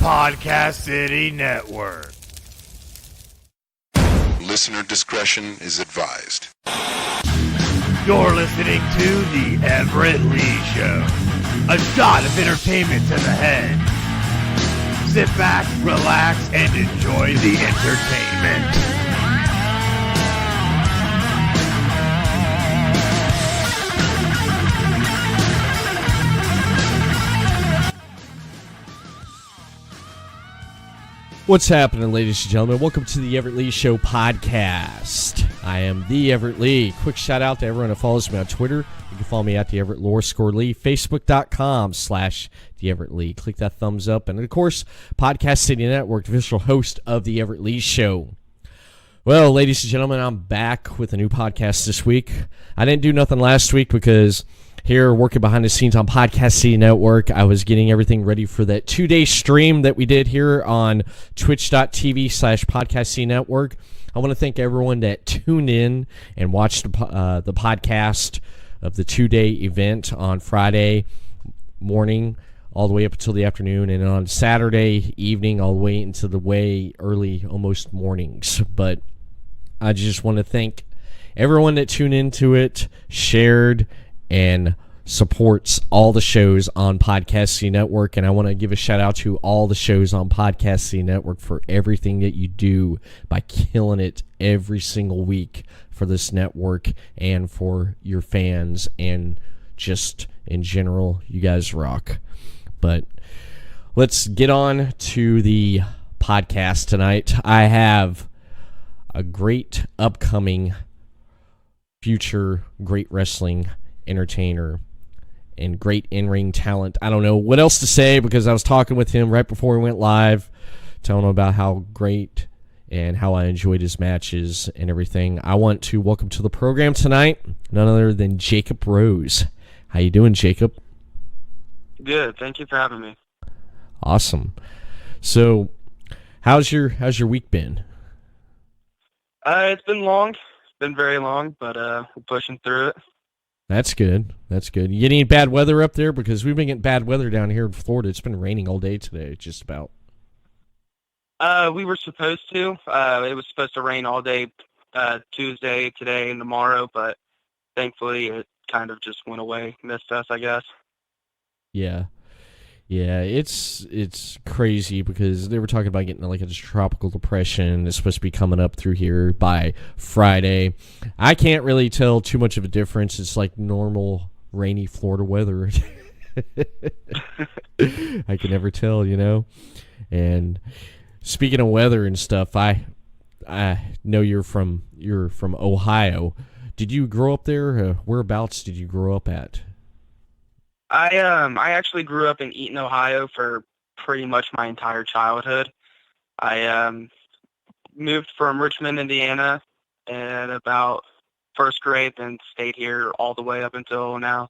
Podcast City Network. Listener discretion is advised. You're listening to The Everett Lee Show. A shot of entertainment to the head. Sit back, relax, and enjoy the entertainment. What's happening, ladies and gentlemen? Welcome to the Everett Lee Show podcast. I am the Everett Lee. Quick shout out to everyone that follows me on Twitter. You can follow me at the Everett _Lee, Facebook.com/the Everett Lee. Click that thumbs up. And of course, Podcast City Network, official host of the Everett Lee Show. Well, ladies and gentlemen, I'm back with a new podcast this week. I didn't do nothing last week because here, working behind the scenes on Podcast City Network, I was getting everything ready for that 2-day stream that we did here on twitch.tv/Podcast City Network. I want to thank everyone that tuned in and watched the podcast of the 2-day event on Friday morning all the way up until the afternoon, and on Saturday evening all the way into the way early, almost mornings. But I just want to thank everyone that tuned into it, shared, and supports all the shows on Podcast City Network. And I want to give a shout out to all the shows on Podcast City Network for everything that you do by killing it every single week for this network and for your fans and just in general. You guys rock. But let's get on to the podcast tonight. I have a great upcoming future great wrestling entertainer and great in-ring talent. I don't know what else to say because I was talking with him right before we went live, telling him about how great and how I enjoyed his matches and everything. I want to welcome to the program tonight none other than Jacob Rose. How you doing, Jacob? Good. Thank you for having me. Awesome. So, how's your week been? It's been long. It's been very long, but we're pushing through it. That's good. That's good. You get any bad weather up there? Because we've been getting bad weather down here in Florida. It's been raining all day today, just about. We were supposed to. It was supposed to rain all day Tuesday, today, and tomorrow, but thankfully it kind of just went away, missed us, I guess. Yeah. Yeah, it's crazy because they were talking about getting like a tropical depression. It's supposed to be coming up through here by Friday. I can't really tell too much of a difference. It's like normal rainy Florida weather. I can never tell, you know. And speaking of weather and stuff, I know you're from Ohio. Did you grow up there? Whereabouts did you grow up at? I actually grew up in Eaton, Ohio for pretty much my entire childhood. I moved from Richmond, Indiana in about first grade, then stayed here all the way up until now.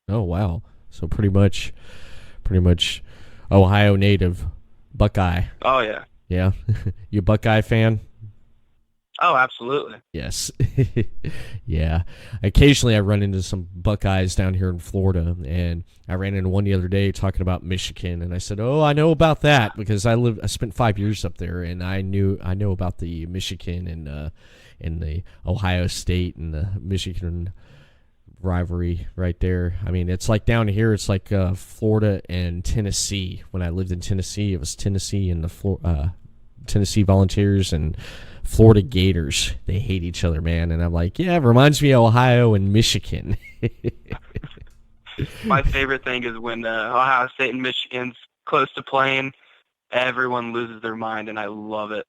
Oh wow. So pretty much Ohio native, Buckeye. Oh yeah. Yeah. You a Buckeye fan? Oh, absolutely. Yes. Yeah. Occasionally I run into some Buckeyes down here in Florida, and I ran into one the other day talking about Michigan, and I said, "Oh, I know about that because I spent 5 years up there, and I know about the Michigan and the Ohio State and the Michigan rivalry right there. I mean, it's like down here, it's like Florida and Tennessee. When I lived in Tennessee, it was Tennessee and the Tennessee Volunteers and Florida Gators. They hate each other, man. And I'm like, yeah, it reminds me of Ohio and Michigan. My favorite thing is when Ohio State and Michigan's close to playing, everyone loses their mind, and I love it.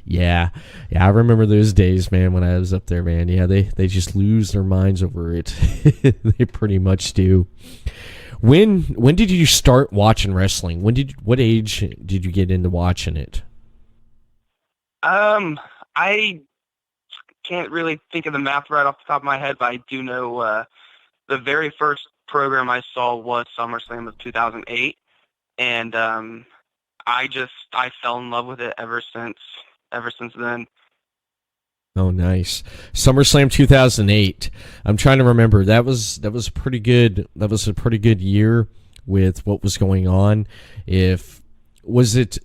Yeah, I remember those days, man, when I was up there, man. Yeah, they just lose their minds over it. They pretty much do. When did you start watching wrestling? What age did you get into watching it? I can't really think of the math right off the top of my head, but I do know the very first program I saw was SummerSlam of 2008, and I fell in love with it ever since then. Oh, nice. SummerSlam 2008. I'm trying to remember. That was a pretty good year with what was going on. Was it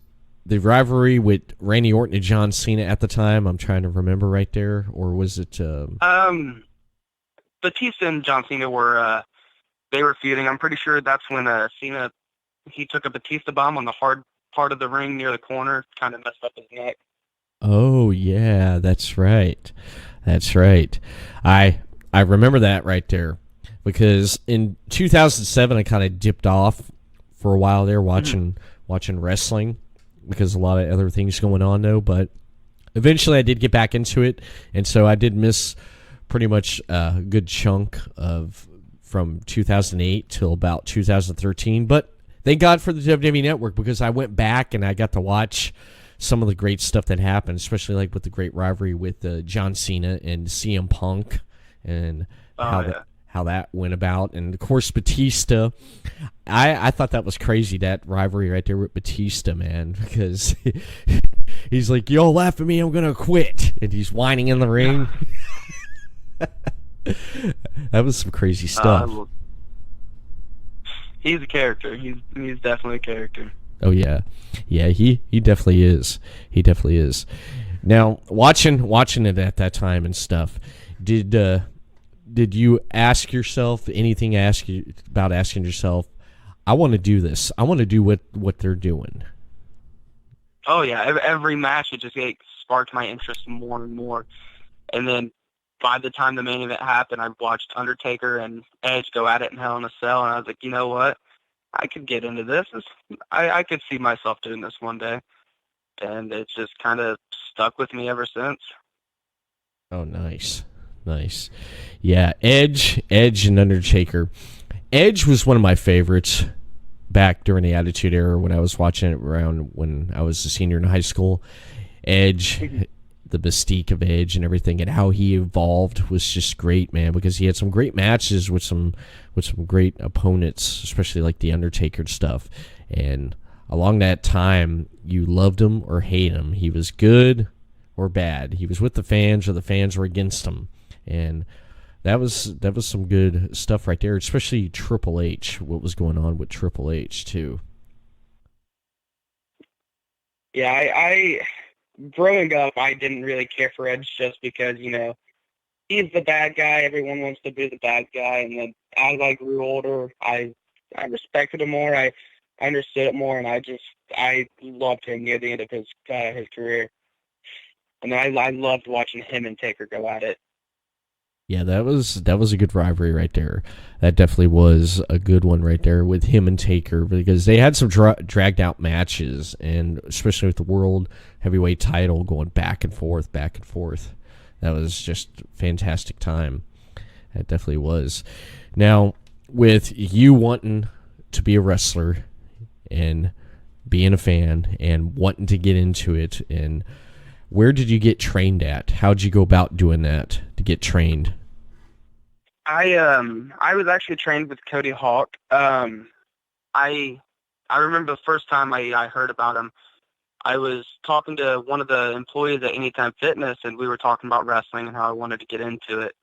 the rivalry with Randy Orton and John Cena at the time? I'm trying to remember right there, or was it? Batista and John Cena were they were feuding. I'm pretty sure that's when Cena he took a Batista bomb on the hard part of the ring near the corner, kind of messed up his neck. Oh yeah, that's right. That's right. I remember that right there because in 2007 I kind of dipped off for a while there watching wrestling because a lot of other things going on though, but eventually I did get back into it, and so I did miss pretty much a good chunk of from 2008 till about 2013, but thank God for the WWE Network because I went back and I got to watch some of the great stuff that happened, especially like with the great rivalry with John Cena and CM Punk and how that went about. And, of course, Batista. I thought that was crazy, that rivalry right there with Batista, man, because he's like, y'all laugh at me, I'm going to quit. And he's whining in the ring. That was some crazy stuff. He's a character. He's definitely a character. Oh yeah, he definitely is. He definitely is. Now watching it at that time and stuff, did you ask yourself anything? Asking yourself, I want to do this. I want to do what they're doing. Oh yeah, every match it sparked my interest more and more, and then by the time the main event happened, I watched Undertaker and Edge go at it in Hell in a Cell, and I was like, you know what? I could get into this. I could see myself doing this one day. And it's just kind of stuck with me ever since. Oh, nice. Nice. Yeah, Edge and Undertaker. Edge was one of my favorites back during the Attitude Era when I was watching it around when I was a senior in high school. Edge, the mystique of Edge and everything and how he evolved was just great, man, because he had some great matches with some great opponents, especially like the Undertaker and stuff. And along that time, you loved him or hate him. He was good or bad. He was with the fans or the fans were against him. And that was some good stuff right there, especially Triple H, what was going on with Triple H too. Yeah, I growing up, I didn't really care for Edge just because, he's the bad guy. Everyone wants to be the bad guy. And then as I grew older, I respected him more. I understood it more, and I loved him near the end of his career. And I loved watching him and Taker go at it. Yeah, that was a good rivalry right there. That definitely was a good one right there with him and Taker because they had some dragged out matches, and especially with the World Heavyweight title going back and forth. That was just a fantastic time. That definitely was. Now, with you wanting to be a wrestler and being a fan and wanting to get into it, and where did you get trained at? How'd you go about doing that to get trained? I was actually trained with Cody Hawk. I remember the first time I heard about him. I was talking to one of the employees at Anytime Fitness, and we were talking about wrestling and how I wanted to get into it.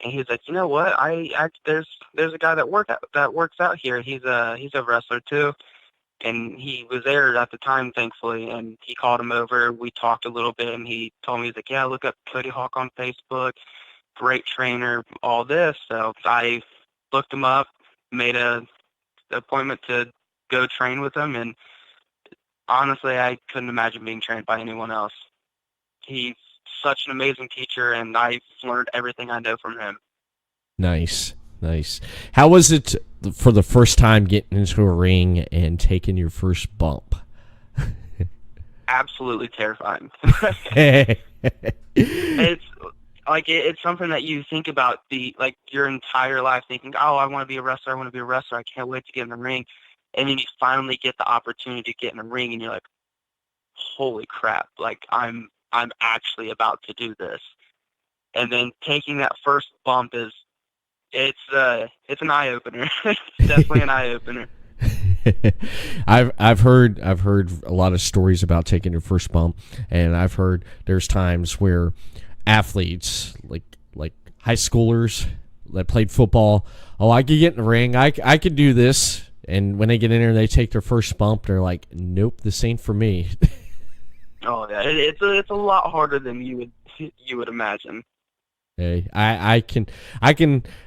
And he was like, you know what? There's a guy that works out here. He's a wrestler too, and he was there at the time, thankfully. And he called him over. We talked a little bit, and he told me, he's like, yeah, look up Cody Hawk on Facebook. Great trainer, all this. So I looked him up, made an appointment to go train with him, and honestly, I couldn't imagine being trained by anyone else. He's such an amazing teacher, and I've learned everything I know from him. Nice. How was it for the first time getting into a ring and taking your first bump? Absolutely terrifying. It's something that you think about your entire life, thinking, oh, I want to be a wrestler. I can't wait to get in the ring. And then you finally get the opportunity to get in the ring, and you're like, holy crap, I'm actually about to do this. And then taking that first bump it's an eye opener. It's definitely an eye opener. I've heard a lot of stories about taking your first bump, and I've heard there's times where athletes like high schoolers that played football, I could get in the ring, I could do this, And when they get in there, they take their first bump. They're like, "Nope, this ain't for me." Oh yeah, it's a lot harder than you would imagine. Hey, I can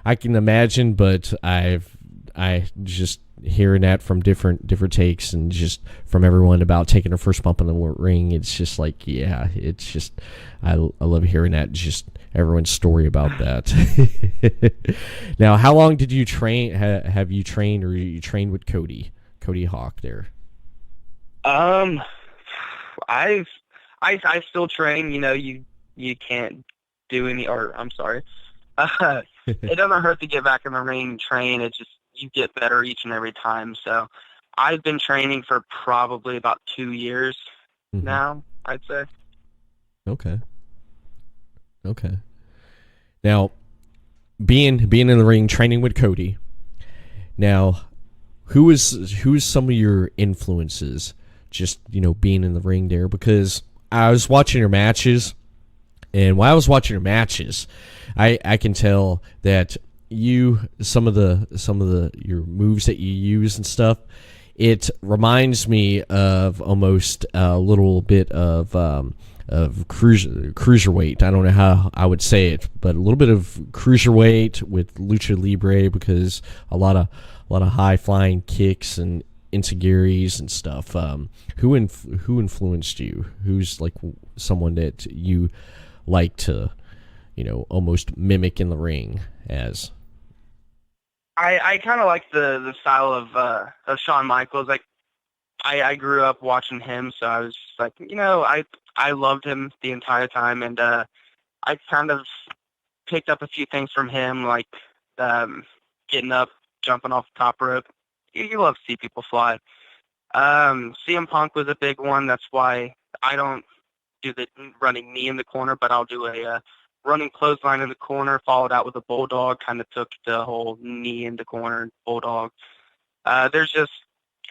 imagine, but I just hearing that from different takes and just from everyone about taking their first bump in the ring. It's just like, yeah, it's just I love hearing that. Just everyone's story about that. Now, how long did you train? Have you trained, or you trained with Cody Hawk there? I still train. You know, you can't do any, or I'm sorry. It doesn't hurt to get back in the ring and train. It just, you get better each and every time. So I've been training for probably about 2 years now, I'd say. Okay. Now, being in the ring, training with Cody. Now, who is some of your influences? Just, being in the ring there, because I was watching your matches, and while I was watching your matches, I can tell that some of your moves that you use and stuff, it reminds me of almost a little bit of cruiserweight. I don't know how I would say it, but a little bit of cruiserweight with lucha libre, because a lot of high flying kicks and enziguris and stuff. Who influenced you? Who's like someone that you like to, almost mimic in the ring as? I kind of like the style of Shawn Michaels. Like, I grew up watching him, so I was just like, I loved him the entire time, and I kind of picked up a few things from him, like getting up, jumping off the top rope. You love to see people fly. CM Punk was a big one. That's why I don't do the running knee in the corner, but I'll do a running clothesline in the corner, followed out with a bulldog. Kind of took the whole knee in the corner, bulldog. There's just,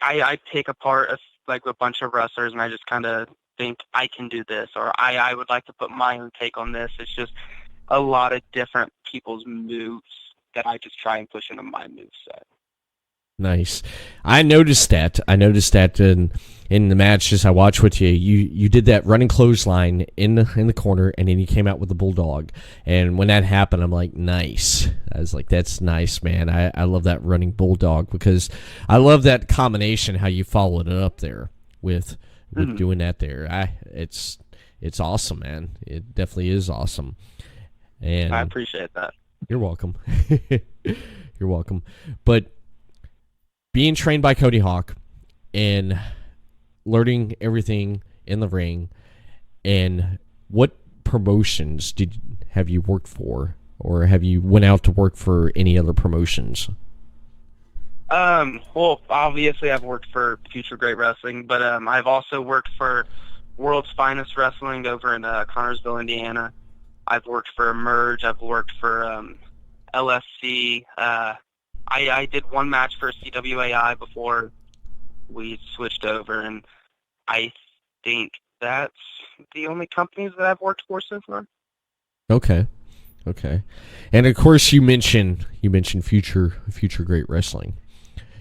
I take apart like a bunch of wrestlers, and I just kind of think I can do this, or I would like to put my own take on this. It's just a lot of different people's moves that I just try and push into my moveset. Nice. I noticed that in the matches I watched with you. You did that running clothesline in the corner, and then you came out with the bulldog. And when that happened, I'm like, nice. I was like, that's nice, man. I love that running bulldog, because I love that combination, how you followed it up there with doing that there. It's awesome, man. It definitely is awesome. And I appreciate that. You're welcome. You're welcome. But being trained by Cody Hawk and learning everything in the ring, and what promotions have you worked for, or have you went out to work for any other promotions? Well, obviously I've worked for Future Great Wrestling, but I've also worked for World's Finest Wrestling over in Connorsville, Indiana. I've worked for Emerge. I've worked for LSC. I did one match for CWAI before we switched over, and I think that's the only companies that I've worked for so far. Okay. And of course, you mentioned Future Great Wrestling.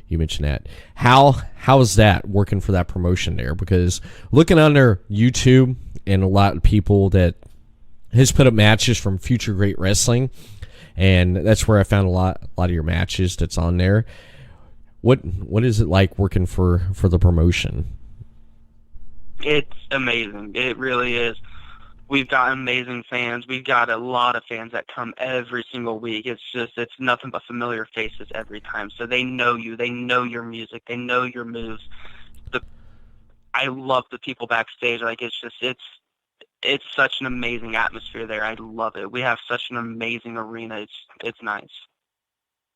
You mentioned that. How is that working for that promotion there? Because looking on their YouTube, and a lot of people that has put up matches from Future Great Wrestling, and that's where I found a lot of your matches that's on there. What is it like working for the promotion? It's amazing. It really is. We've got amazing fans. We've got a lot of fans that come every single week. It's nothing but familiar faces every time. So they know you. They know your music. They know your moves. I love the people backstage. Like, it's such an amazing atmosphere there. I love it. We have such an amazing arena. It's nice.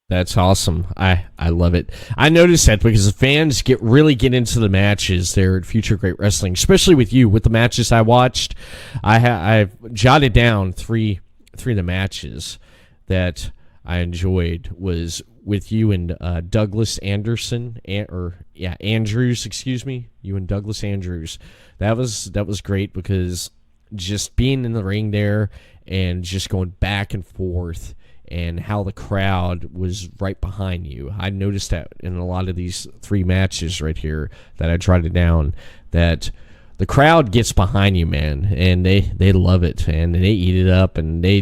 That's awesome. I love it. I noticed that because the fans really get into the matches there at Future Great Wrestling, especially with you. With the matches I watched, I've jotted down three of the matches that I enjoyed was with you and Douglas Anderson, Andrews. Excuse me, you and Douglas Andrews. That was great, because just being in the ring there and just going back and forth and how the crowd was right behind you. I noticed that in a lot of these 3 matches right here that I jotted down, that the crowd gets behind you, man, and they love it, and they eat it up, and they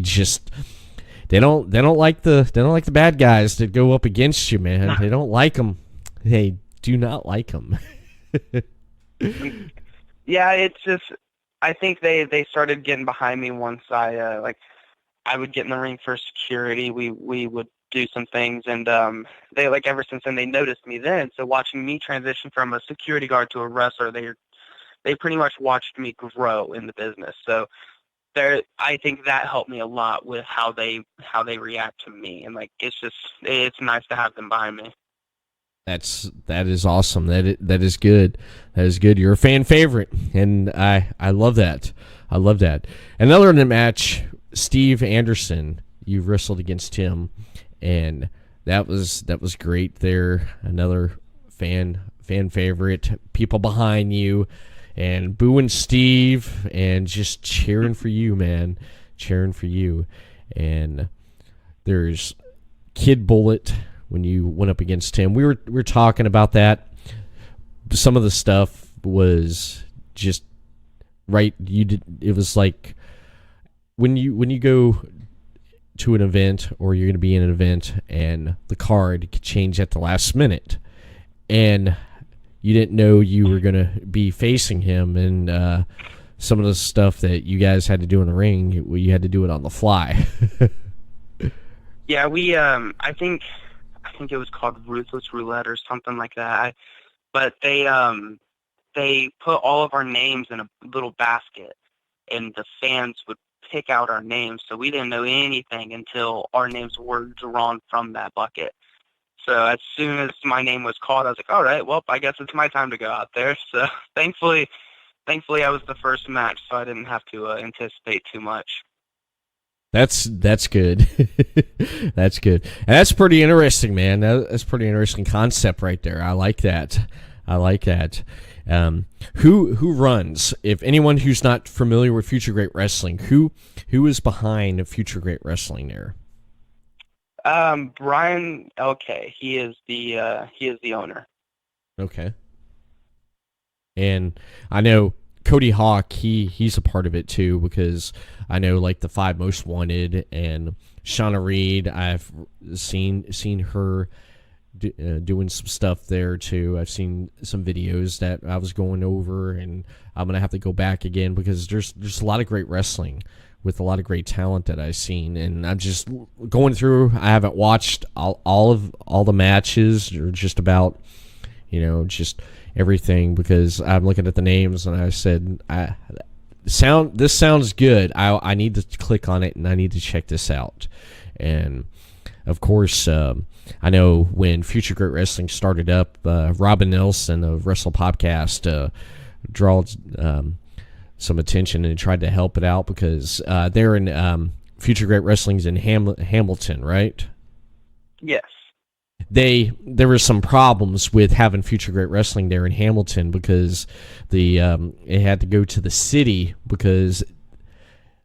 don't like the bad guys that go up against you, man. They don't like them. They do not like them. Yeah, it's just I think they started getting behind me once I would get in the ring for security. We would do some things, and they ever since then they noticed me then. So watching me transition from a security guard to a wrestler, they pretty much watched me grow in the business. So I think that helped me a lot with how they react to me, and it's nice to have them behind me. That is awesome. That is good. That is good. You're a fan favorite, and I love that. I love that. Another in the match, Steve Anderson. You wrestled against him, and that was great. There, another fan favorite. People behind you, and booing Steve, and just cheering for you, man. Cheering for you. And there's Kid Bullet. When you went up against him, we were talking about that. Some of the stuff was just right. It was like when you go to an event, or you're going to be in an event, and the card could change at the last minute, and you didn't know you were going to be facing him, and some of the stuff that you guys had to do in the ring, you had to do it on the fly. Yeah, I think it was called Ruthless Roulette or something like that. But they put all of our names in a little basket, and the fans would pick out our names. So we didn't know anything until our names were drawn from that bucket. So as soon as my name was called, I was like, all right, well, I guess it's my time to go out there. So thankfully I was the first match, so I didn't have to anticipate too much. That's good. That's good. And that's pretty interesting, man. That's pretty interesting concept right there. I like that. Who runs? If anyone who's not familiar with Future Great Wrestling, who is behind Future Great Wrestling there? Brian LK. He is the owner. Okay. And I know Cody Hawk, he's a part of it too, because I know like the 5 Most Wanted and Shauna Reed, I've seen her doing some stuff there too. I've seen some videos that I was going over, and I'm gonna have to go back again because there's a lot of great wrestling with a lot of great talent that I've seen, and I'm just going through. I haven't watched all the matches, or just about, just everything, because I'm looking at the names and I said, this sounds good. I need to click on it, and I need to check this out. And of course, I know when Future Great Wrestling started up, Robin Nelson of Wrestle Podcast drawed some attention and tried to help it out, because they're in Future Great Wrestling's in Hamilton, right? Yes. There were some problems with having Future Great Wrestling there in Hamilton, because it had to go to the city, because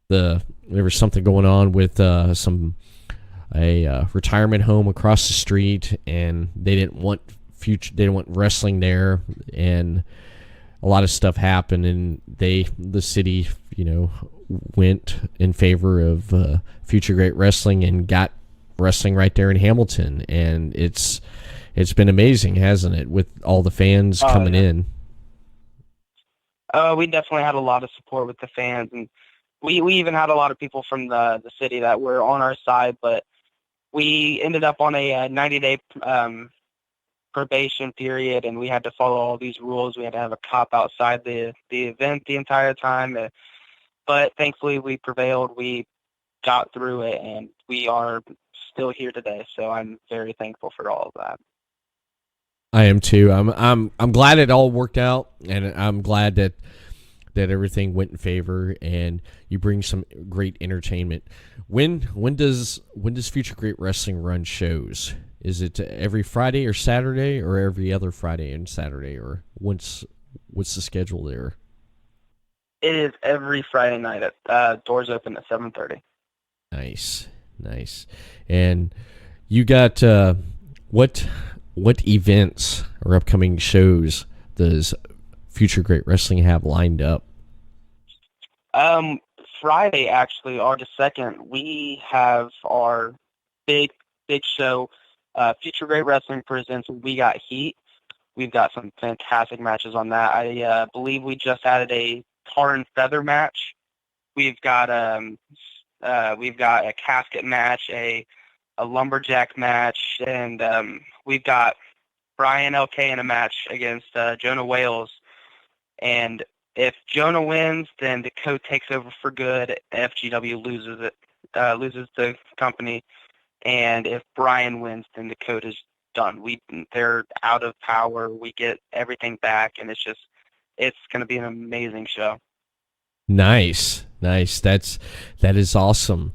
there was something going on with a retirement home across the street, and they didn't want wrestling there, and a lot of stuff happened, and the city went in favor of Future Great Wrestling and got wrestling right there in Hamilton, and it's been amazing, hasn't it, with all the fans coming in? We definitely had a lot of support with the fans, and we even had a lot of people from the city that were on our side, but we ended up on a 90-day probation period, and we had to follow all these rules. We had to have a cop outside the event the entire time, but thankfully we prevailed. We got through it, and we are still here today, so I'm very thankful for all of that. I am too. I'm glad it all worked out, and I'm glad that everything went in favor, and you bring some great entertainment. When does Future Great Wrestling run shows? Is it every Friday or Saturday, or every other Friday and Saturday, or what's the schedule there? It is every Friday night. At doors open at 7:30. Nice. Nice. And you got what events or upcoming shows does Future Great Wrestling have lined up? Friday, actually, August 2nd, we have our big show. Future Great Wrestling presents We Got Heat. We've got some fantastic matches on that. I believe we just added a tar and feather match. We've got a casket match, a lumberjack match, and we've got Brian LK in a match against Jonah Wales. And if Jonah wins, then the code takes over for good. FGW loses the company. And if Brian wins, then the code is done. They're out of power. We get everything back, and it's going to be an amazing show. Nice. That is awesome.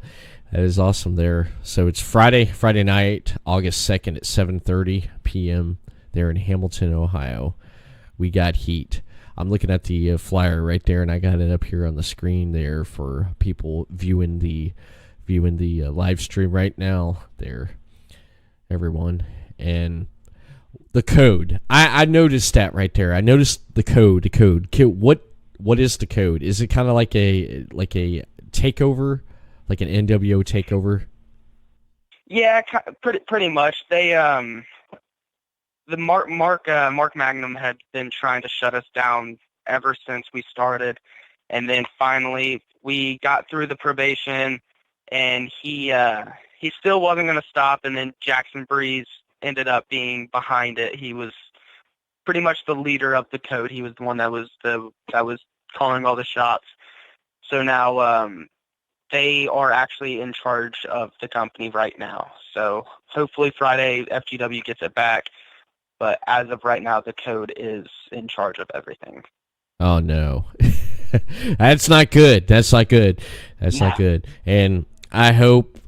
That is awesome there. So it's Friday night, August 2nd at 7:30 p.m. there in Hamilton, Ohio. We Got Heat. I'm looking at the flyer right there, and I got it up here on the screen there for people viewing the live stream right now there, everyone. And the code. I noticed that right there. I noticed the code. What is the code? Is it kind of like a takeover, like an NWO takeover? Yeah, pretty much. They the Mark Magnum had been trying to shut us down ever since we started, and then finally we got through the probation, and he still wasn't going to stop, and then Jackson Breeze ended up being behind it. He was pretty much the leader of the code. He was the one that was calling all the shots. So now they are actually in charge of the company right now. So hopefully Friday FGW gets it back. But as of right now, the code is in charge of everything. Oh no, that's not good. That's not good. And I hope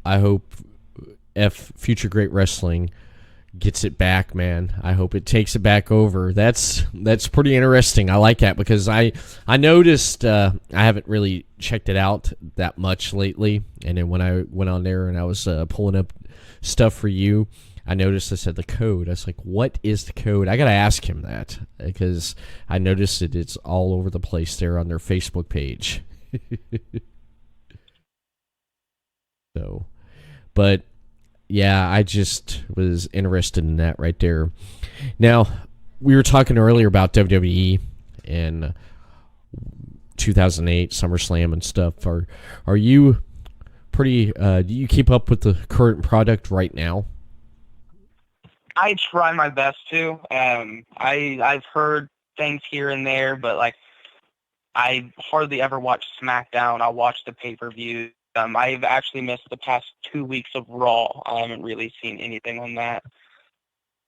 Future Great Wrestling gets it back, man. I hope it takes it back over. That's pretty interesting. I like that because I noticed I haven't really checked it out that much lately. And then when I went on there and I was pulling up stuff for you, I noticed I said the code. I was like, what is the code? I got to ask him that because I noticed it's all over the place there on their Facebook page. So, but yeah, I just was interested in that right there. Now, we were talking earlier about WWE and 2008 SummerSlam and stuff. Are you pretty? Do you keep up with the current product right now? I try my best to. I've heard things here and there, but like I hardly ever watch SmackDown. I watch the pay-per-view. I've actually missed the past 2 weeks of Raw. I haven't really seen anything on that.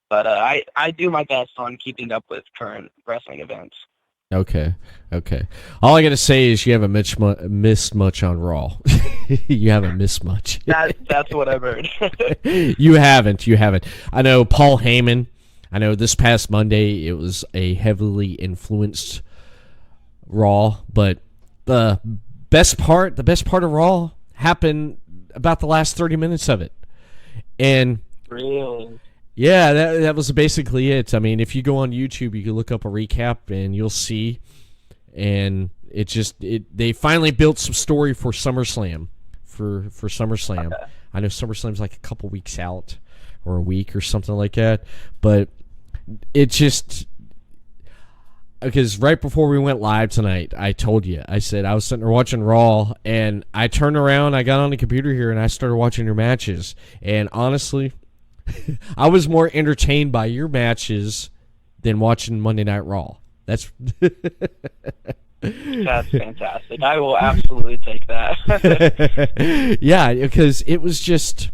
But I do my best on keeping up with current wrestling events. Okay. All I got to say is you haven't missed much on Raw. You haven't missed much. That's what I've heard. You haven't. I know Paul Heyman. I know this past Monday it was a heavily influenced Raw, but the best part of Raw happened about the last 30 minutes of it. And really? Yeah, that was basically it. I mean, if you go on YouTube, you can look up a recap and you'll see. And they finally built some story for SummerSlam. For SummerSlam. Okay. I know SummerSlam's like a couple weeks out or a week or something like that. But it just... Because right before we went live tonight, I told you, I said I was sitting there watching Raw, and I turned around, I got on the computer here, and I started watching your matches. And honestly, I was more entertained by your matches than watching Monday Night Raw. That's fantastic. I will absolutely take that. Yeah, because it was just...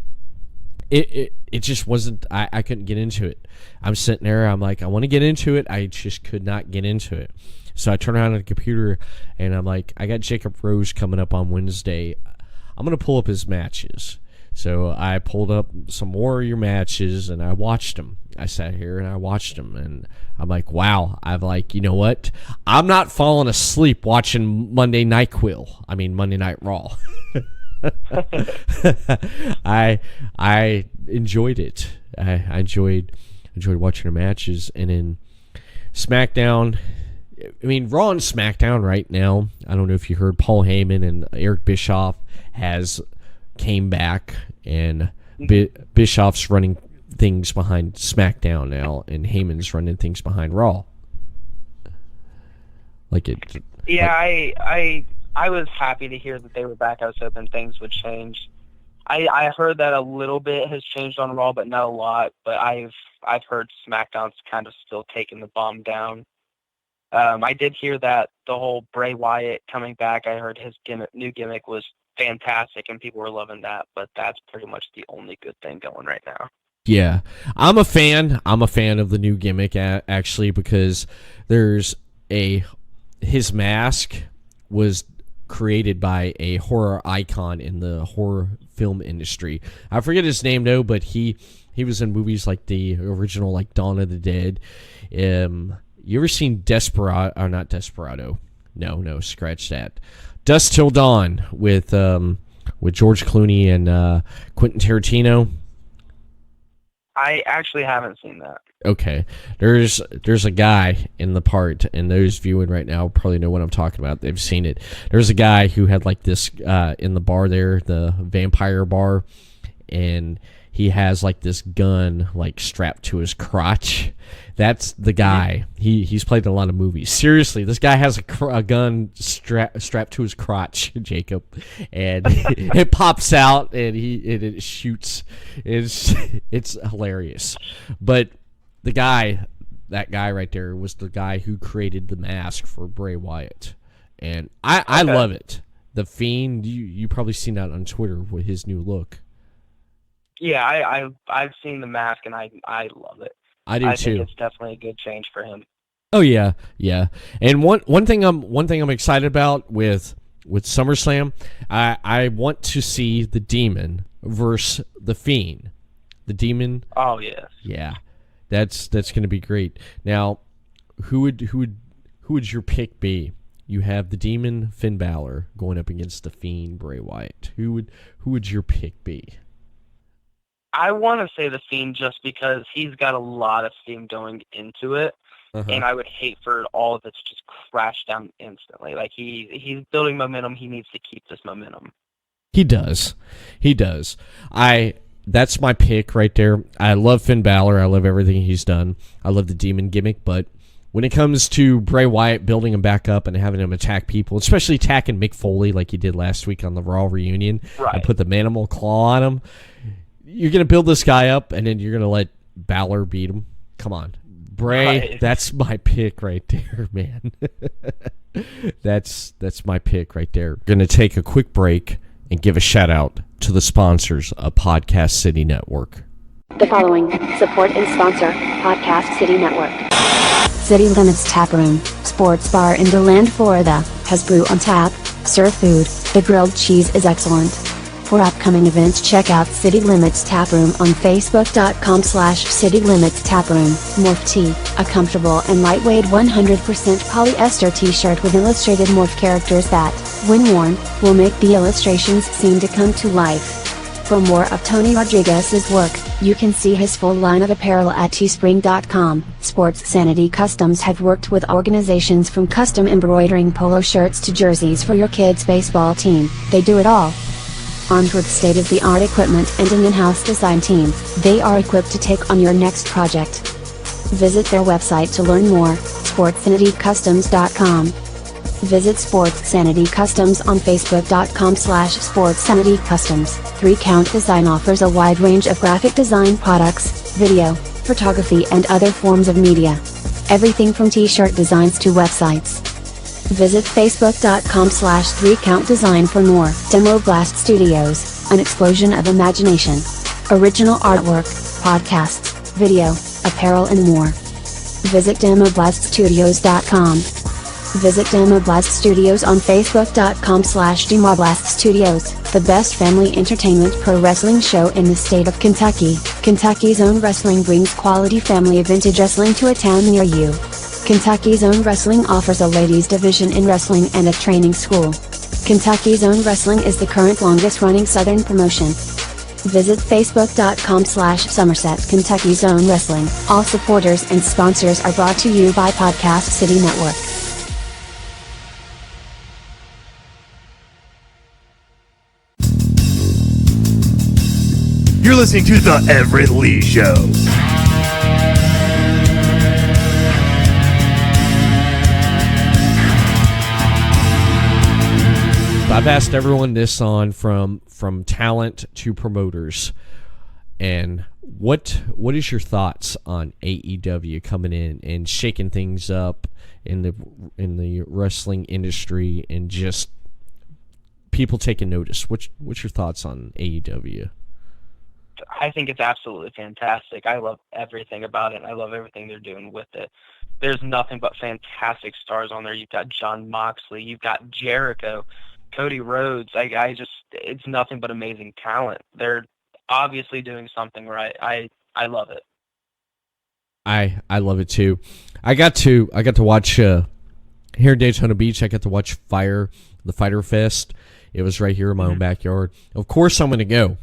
It just wasn't... I couldn't get into it. I'm sitting there, I'm like, I want to get into it. I just could not get into it. So I turn around on the computer, and I'm like, I got Jacob Rose coming up on Wednesday. I'm going to pull up his matches. So I pulled up some more of your matches, and I watched them. I sat here, and I watched them, and I'm like, wow. I'm like, you know what? I'm not falling asleep watching Monday Night Raw. I enjoyed it. I enjoyed watching the matches, and in SmackDown. I mean, Raw and SmackDown right now. I don't know if you heard Paul Heyman and Eric Bischoff has came back, and Bischoff's running things behind SmackDown now, and Heyman's running things behind Raw. Yeah, I was happy to hear that they were back. I was hoping things would change. I heard that a little bit has changed on Raw, but not a lot. But I've heard SmackDown's kind of still taking the bomb down. I did hear that the whole Bray Wyatt coming back, I heard his new gimmick was fantastic, and people were loving that. But that's pretty much the only good thing going right now. Yeah, I'm a fan. I'm a fan of the new gimmick actually, because his mask was created by a horror icon in the horror film industry. I forget his name though, but he was in movies like the original, like Dawn of the Dead. You ever seen Desperado? Or not Desperado? No, scratch that. Dusk Till Dawn with George Clooney and Quentin Tarantino. I actually haven't seen that. Okay, there's a guy in the part, and those viewing right now probably know what I'm talking about. They've seen it. There's a guy who had like this in the bar there, the vampire bar, and he has like this gun like strapped to his crotch. That's the guy. He's played in a lot of movies. Seriously, this guy has a gun strapped to his crotch, Jacob, and it pops out and it shoots. It's hilarious. But that guy right there was the guy who created the mask for Bray Wyatt, and I love it. The Fiend, you probably seen that on Twitter with his new look. Yeah, I've seen the mask and I love it. I do too. I think it's definitely a good change for him. Oh yeah. And one thing I'm excited about with SummerSlam, I want to see the Demon versus the Fiend. The Demon. Oh yes. Yeah, that's going to be great. Now, who would your pick be? You have the Demon Finn Balor going up against the Fiend Bray Wyatt. Who would your pick be? I want to say the Fiend just because he's got a lot of steam going into it, and I would hate for all of it to just crash down instantly. Like he's building momentum. He needs to keep this momentum. He does. That's my pick right there. I love Finn Balor. I love everything he's done. I love the Demon gimmick, but when it comes to Bray Wyatt building him back up and having him attack people, especially attacking Mick Foley like he did last week on the Raw reunion, and put the Manimal Claw on him, you're going to build this guy up, and then you're going to let Balor beat him? Come on. Bray, that's my pick right there, man. That's my pick right there. Going to take a quick break and give a shout-out to the sponsors of Podcast City Network. The following support and sponsor Podcast City Network. City Limits Tap Room, sports bar in DeLand, Florida, has brew on tap, serve food, the grilled cheese is excellent. For upcoming events, check out City Limits Tap Room on Facebook.com/City Limits Tap Room. Morph Tee, a comfortable and lightweight 100% polyester t-shirt with illustrated morph characters that, when worn, will make the illustrations seem to come to life. For more of Tony Rodriguez's work, you can see his full line of apparel at teespring.com. Sports Sanity Customs have worked with organizations from custom embroidering polo shirts to jerseys for your kids' baseball team. They do it all. Armed with state-of-the-art equipment and an in-house design team, they are equipped to take on your next project. Visit their website to learn more, sportsanitycustoms.com. Visit Sports Sanity Customs on Facebook.com/SportsSanityCustoms. 3Count Design offers a wide range of graphic design products, video, photography and other forms of media. Everything from t-shirt designs to websites. Visit Facebook.com/3CountDesign for more. Demoblast Studios, an explosion of imagination. Original artwork, podcasts, video, apparel and more. Visit DemoblastStudios.com. Visit Demoblast Studios on Facebook.com/DemoblastStudios, the best family entertainment pro wrestling show in the state of Kentucky. Kentucky's Own Wrestling brings quality family vintage wrestling to a town near you. Kentucky's Own Wrestling offers a ladies division in wrestling and a training school. Kentucky's Own Wrestling is the current longest-running Southern promotion. Visit facebook.com/Somerset Kentucky's Own Wrestling. All supporters and sponsors are brought to you by Podcast City Network. You're listening to The Everett Lee Show. I've asked everyone this on from talent to promoters, and what is your thoughts on AEW coming in and shaking things up in the wrestling industry and just people taking notice? What's your thoughts on AEW? I think it's absolutely fantastic. I love everything about it. I love everything they're doing with it. There's nothing but fantastic stars on there. You've got Jon Moxley. You've got Jericho. Cody Rhodes. It's nothing but amazing talent. They're obviously doing something right. I love it. I love it too. I got to watch here in Daytona Beach. I got to watch the Fyter Fest. It was right here in my own backyard. Of course, I'm going to go.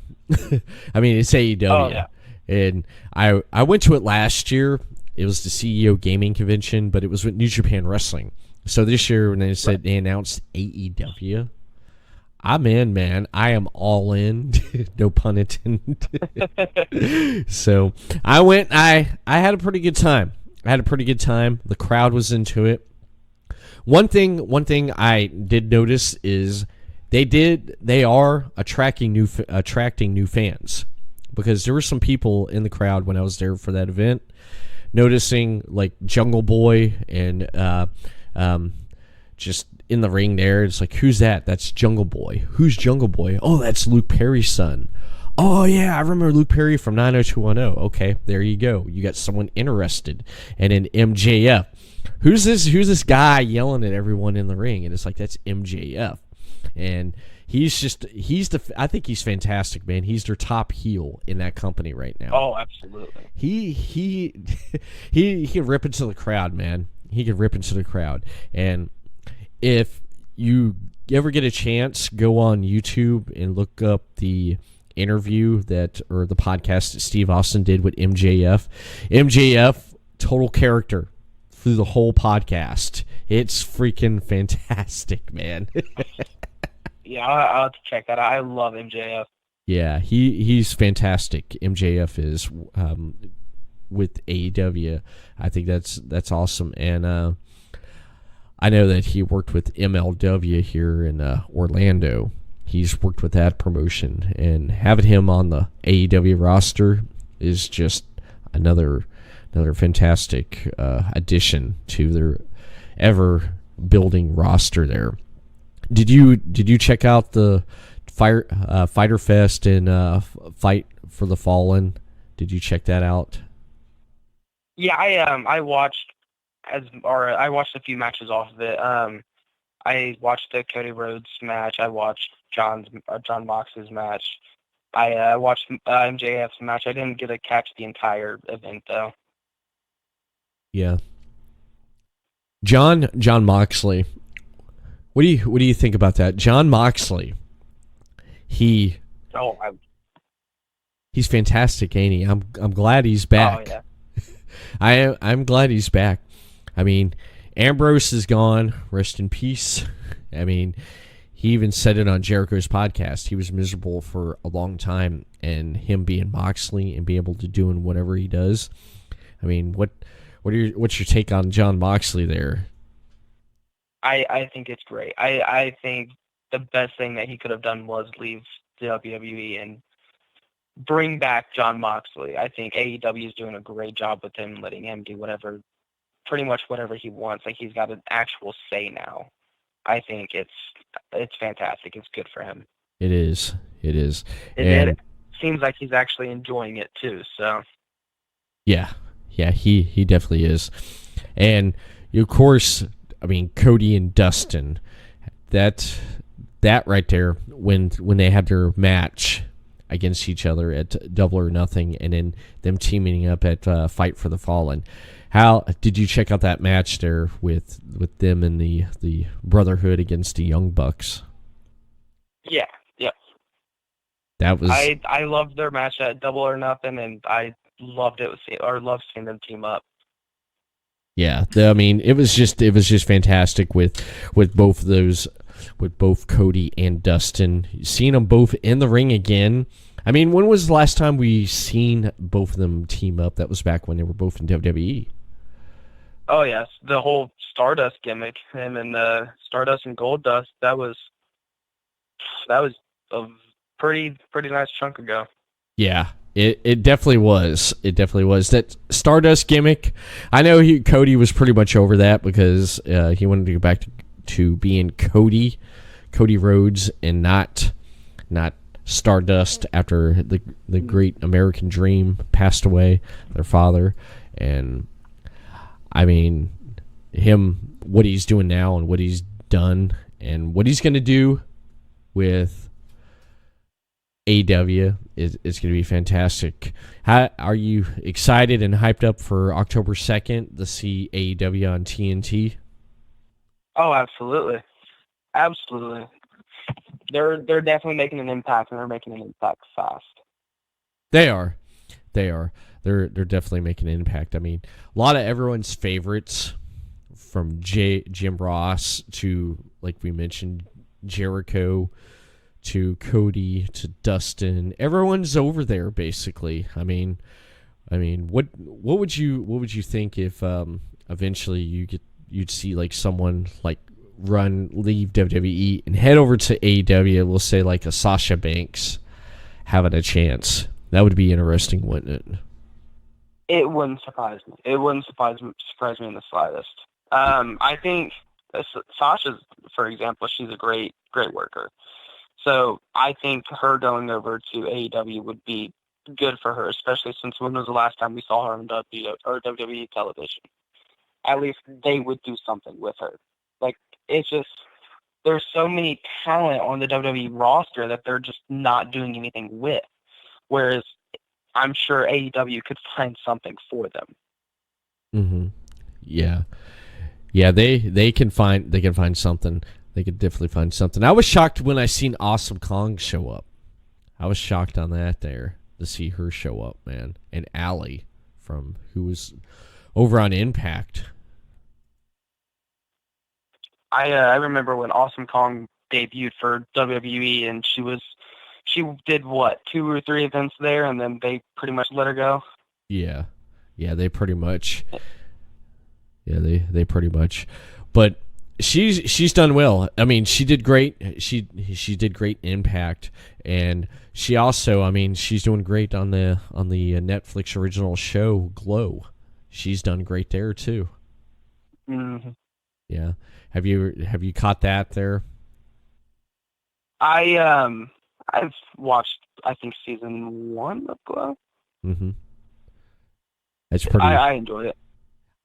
I mean, it's AEW. Oh, yeah. And I went to it last year. It was the CEO gaming convention, but it was with New Japan Wrestling. So this year, when they announced AEW, I'm in, man. I am all in. No pun intended. So I went. I had a pretty good time. The crowd was into it. One thing I did notice is they are attracting new fans, because there were some people in the crowd when I was there for that event, noticing like Jungle Boy and just in the ring there. It's like, who's that? That's Jungle Boy. Who's Jungle Boy? Oh, that's Luke Perry's son. Oh, yeah, I remember Luke Perry from 90210. Okay, there you go. You got someone interested. And then MJF. Who's this guy yelling at everyone in the ring? And it's like, that's MJF. And I think he's fantastic, man. He's their top heel in that company right now. Oh, absolutely. He can rip into the crowd, man. He can rip into the crowd. And if you ever get a chance, go on YouTube and look up the interview or the podcast that Steve Austin did with MJF. MJF, total character through the whole podcast. It's freaking fantastic, man. Yeah, I'll have to check that out. I love MJF. Yeah, he's fantastic. MJF is with AEW. I think that's awesome. And I know that he worked with MLW here in Orlando. He's worked with that promotion, and having him on the AEW roster is just another fantastic addition to their ever building roster there. Did you check out the Fyter Fest and Fight for the Fallen? Did you check that out? Yeah, I watched a few matches off of it. I watched the Cody Rhodes match. I watched Jon Moxley's match. I watched MJF's match. I didn't get to catch the entire event though. Yeah. Jon Moxley. What do you think about that? Jon Moxley. He's fantastic, ain't he? I'm glad he's back. Oh yeah. I'm glad he's back. I mean, Ambrose is gone. Rest in peace. I mean, he even said it on Jericho's podcast. He was miserable for a long time, and him being Moxley and being able to doing whatever he does. I mean, what's your take on Jon Moxley there? I think it's great. I think the best thing that he could have done was leave WWE and bring back Jon Moxley. I think AEW is doing a great job with him, letting him do pretty much whatever he wants. Like, he's got an actual say now. I think it's fantastic. It's good for him. It is. And it seems like he's actually enjoying it too. So. Yeah, he definitely is. And of course, I mean, Cody and Dustin, that right there, when they had their match against each other at Double or Nothing, and then them teaming up at Fight for the Fallen. How did you check out that match there with them and the Brotherhood against the Young Bucks? Yeah, yeah. That was I loved their match at Double or Nothing, and I loved loved seeing them team up. yeah. I mean, it was just fantastic with both of those, with both Cody and Dustin. Seeing them both in the ring again. I mean, when was the last time we seen both of them team up? That was back when they were both in WWE. Oh yes, the whole Stardust gimmick, him and Stardust and Goldust. That was a pretty nice chunk ago. Yeah, it definitely was. It definitely was. That Stardust gimmick, I know Cody was pretty much over that because he wanted to go back to being Cody Rhodes, and not Stardust after the great American Dream passed away, their father. And I mean, what he's doing now and what he's done and what he's going to do with AEW is going to be fantastic. How are you excited and hyped up for October 2nd to see AEW on TNT? Oh, absolutely. Absolutely. They're definitely making an impact, and they're making an impact fast. They are. They're definitely making an impact. I mean, a lot of everyone's favorites, from Jim Ross to, like we mentioned, Jericho, to Cody, to Dustin. Everyone's over there basically. I mean, what would you think if eventually you'd see like someone like leave WWE and head over to AEW? We'll say like a Sasha Banks having a chance. That would be interesting, wouldn't it? It wouldn't surprise me. It wouldn't surprise me in the slightest. I think Sasha's, for example, she's a great worker. So I think her going over to AEW would be good for her, especially since when was the last time we saw her on WWE television? At least they would do something with her. Like, it's just, there's so many talent on the WWE roster that they're just not doing anything with. Whereas I'm sure AEW could find something for them. Mm-hmm. Yeah. Yeah, they can find something. They could definitely find something. I was shocked when I seen Awesome Kong show up. I was shocked on that there to see her show up, man. And Allie who was over on Impact. I remember when Awesome Kong debuted for WWE, and she did what, 2 or 3 events there, and then they pretty much let her go. Yeah, they pretty much. Yeah, they pretty much. But she's done well. I mean, she did great. She did great in Impact, and she also, I mean, she's doing great on the Netflix original show Glow. She's done great there too. Mm-hmm. Yeah. Have you caught that there? I've watched, I think, season 1 of Glow. Mm-hmm. That's pretty. I enjoyed it.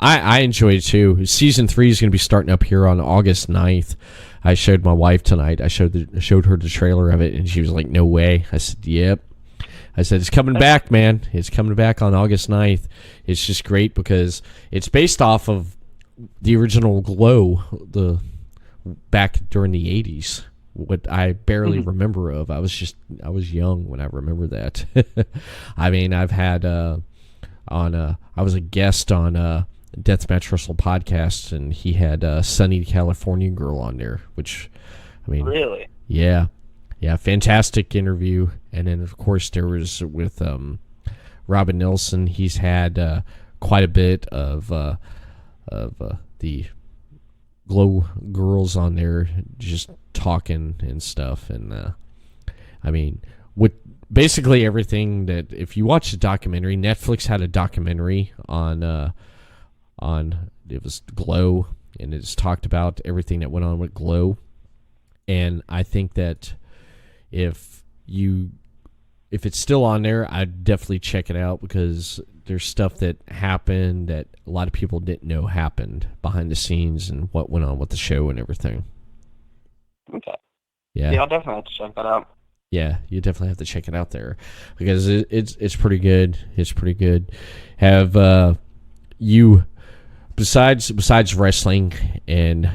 I enjoyed it too. Season 3 is going to be starting up here on August 9th. I showed my wife tonight. I showed her the trailer of it, and she was like, "No way." I said, "Yep." I said, "It's coming back, man. It's coming back on August 9th. It's just great because it's based off of the original Glow, back during the 80s. What I barely remember of. I was young when I remember that. I mean, I've had I was a guest on Deathmatch Wrestle podcast, and he had Sunny California Girl on there, which, I mean, really, yeah, fantastic interview. And then of course there was with Robin Nilsson. He's had quite a bit of the Glow girls on there, just talking and stuff. And I mean, with basically everything that, if you watch the documentary, Netflix had a documentary on it was Glow, and it's talked about everything that went on with Glow. And I think that if it's still on there, I'd definitely check it out, because there's stuff that happened that a lot of people didn't know happened behind the scenes and what went on with the show and everything. Okay. Yeah. Yeah, I'll definitely have to check that out. Yeah, you definitely have to check it out there, because it's pretty good. It's pretty good. Have you, besides wrestling and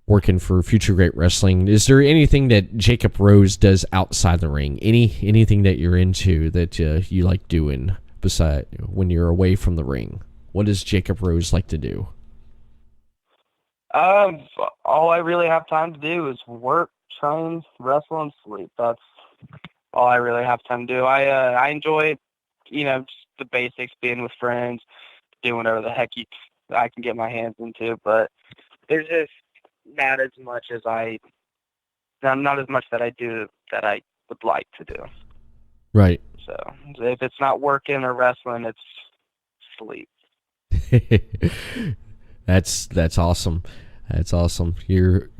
working for Future Great Wrestling. Is there anything that Jacob Rose does outside the ring? Anything that you're into that you like doing beside when you're away from the ring? What does Jacob Rose like to do? All I really have time to do is work, train, wrestle, and sleep. That's all I really have time to do. I enjoy, just the basics, being with friends, doing whatever the heck I can get my hands into. But there's just not as much that I do that I would like to do. Right. So if it's not working or wrestling, it's sleep. That's awesome. That's awesome. You're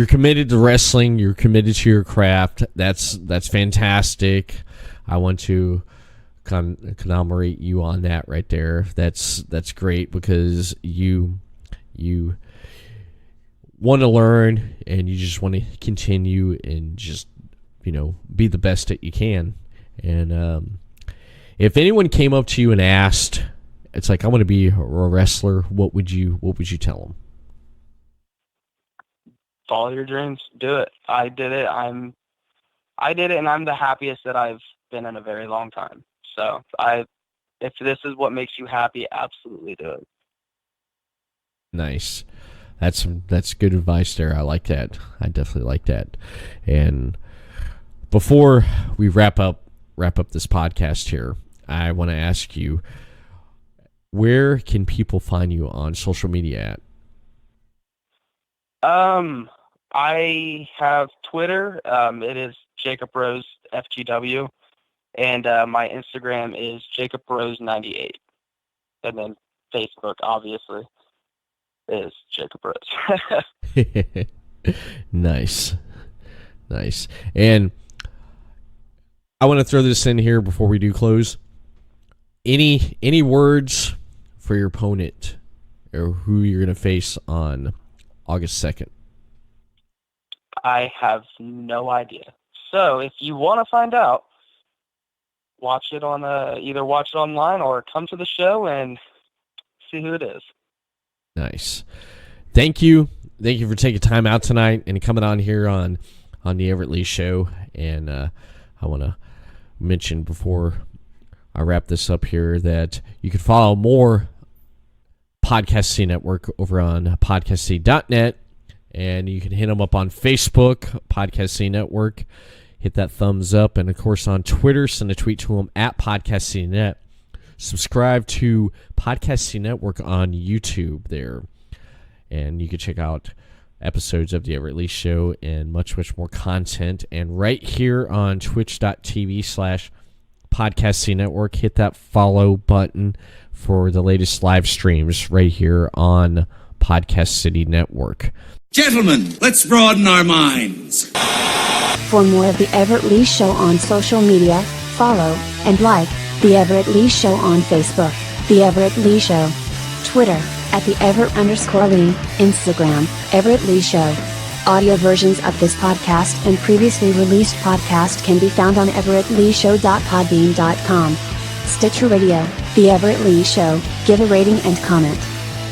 committed to wrestling. You're committed to your craft. That's fantastic. I want to commemorate you on that right there. That's great because you want to learn and you just want to continue and just be the best that you can. And if anyone came up to you and asked, it's like, I want to be a wrestler, what would you tell them? Follow your dreams. Do it. I did it. I did it, and I'm the happiest that I've been in a very long time. So if this is what makes you happy, absolutely do it. Nice. That's good advice there. I like that. I definitely like that. And before we wrap up this podcast here, I want to ask you, where can people find you on social media at? I have Twitter. It is Jacob Rose FGW, and my Instagram is Jacob Rose 98, and then Facebook obviously is Jacob Rose. Nice. And I want to throw this in here before we do close. Any words for your opponent or who you're going to face on August 2nd? I have no idea. So if you want to find out, watch it on either watch it online or come to the show and see who it is. Nice. Thank you for taking time out tonight and coming on here on the Everett Lee Show. And I want to mention before I wrap this up here that you can follow more Podcast C Network over on podcastc.net, and you can hit them up on Facebook, Podcast C Network. Hit that thumbs up, and of course on Twitter, send a tweet to them at Podcast CNet. Subscribe to Podcast C Network on YouTube there, and you can check out episodes of the Everett Lee Show and much more content. And right here on twitch.tv/Podcast C Network, hit that follow button for the latest live streams right here on Podcast City Network. Gentlemen, let's broaden our minds. For more of The Everett Lee Show on social media, follow and like The Everett Lee Show on Facebook, The Everett Lee Show, Twitter, at The Everett_Lee, Instagram, Everett Lee Show. Audio versions of this podcast and previously released podcast can be found on everettleeshow.podbean.com. Stitcher Radio, The Everett Lee Show, give a rating and comment.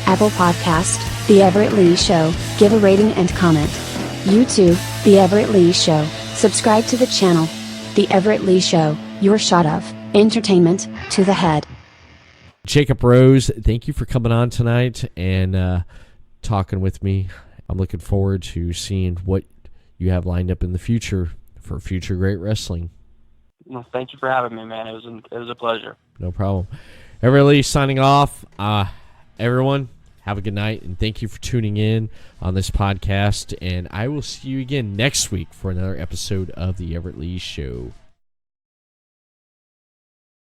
Apple Podcast, The Everett Lee Show, give a rating and comment. YouTube, The Everett Lee Show, subscribe to the channel. The Everett Lee Show, your shot of entertainment to the head. Jacob Rose, thank you for coming on tonight and talking with me. I'm looking forward to seeing what you have lined up in the future for Future Great Wrestling. Well, thank you for having me, man. It was a pleasure. No problem. Everett Lee signing off. Everyone, have a good night, and thank you for tuning in on this podcast. And I will see you again next week for another episode of The Everett Lee Show.